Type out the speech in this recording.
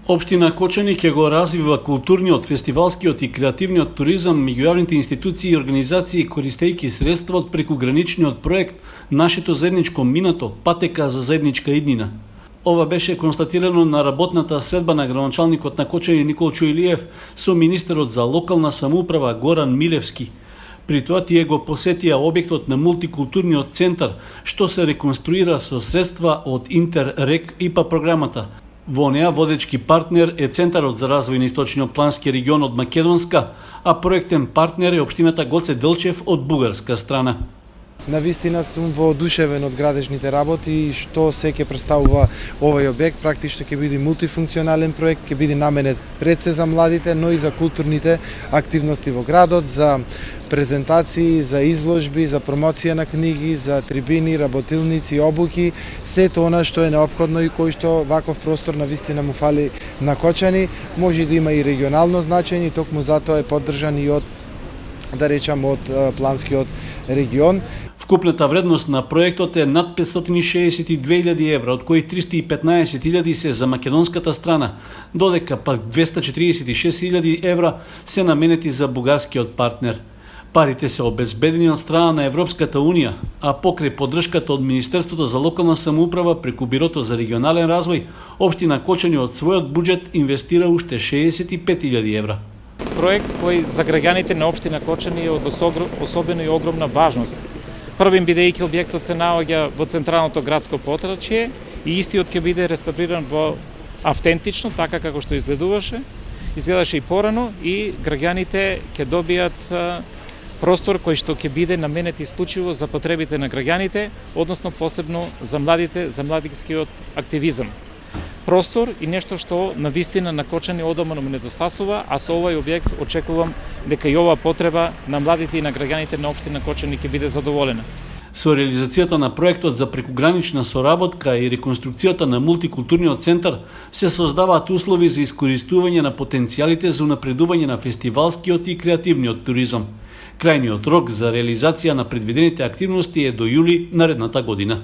Општина Кочани ќе го развива културниот, фестивалскиот и креативниот туризам меѓу јавните институции и организации користејќи средства од прекуграничниот проект Нашето заедничко минато, патека за заедничка иднина. Ова беше констатирано на работната средба на градоначалникот на Кочани Никол Чуилиев со министерот за локална самоуправа Горан Милевски. При тоа тие го посетија објектот на мултикултурниот центар, што се реконструира со средства од Интеррек ИПА програмата. Во неа водечки партнер е Центарот за развој на Источниот плански регион од Македонска, а проектен партнер е општината Гоце Делчев од бугарска страна. Навистина сум воодушевен од градежните работи и што се ќе представува овој објект. Практично ќе биде мултифункционален проект, ќе биде наменет пред се за младите, но и за културните активности во градот, за презентации, за изложби, за промоција на книги, за трибини, работилници, обуки, сето она што е неопходно и кој што ваков простор навистина му фали на Кочани. Може да има и регионално значење, токму затоа е поддржан и од, да речам, од планскиот регион. Вкупната вредност на проектот е над 562.000 евра, од кои 315.000 се за македонската страна, додека пак 246.000 евра се наменети за бугарскиот партнер. Парите се обезбедени од страна на Европската Унија, а покрај поддршката од Министерството за локална самоуправа преку Бирото за регионален развој, општина Кочани од својот буџет инвестира уште 65.000 евра. Проект кој за граѓаните на општина Кочани е од особено и огромна важност. Првим бидејќи објектот се наоѓа во централното градско потрачје и истиот ќе биде реставриран во автентично, така како што изгледаше и порано, и граѓаните ќе добијат простор кој што ќе биде наменет исклучиво за потребите на граѓаните, односно посебно за младите, за младинскиот активизам. Простор и нешто што навистина на Кочани одамно недостасува, а со овој објект очекувам дека и оваа потреба на младите и на граѓаните на општина Кочани ќе биде задоволена. Со реализацијата на проектот за прекугранична соработка и реконструкцијата на мултикултурниот центар се создаваат услови за искористување на потенцијалите за унапредување на фестивалскиот и креативниот туризам. Крајниот рок за реализација на предвидените активности е до јули наредната година.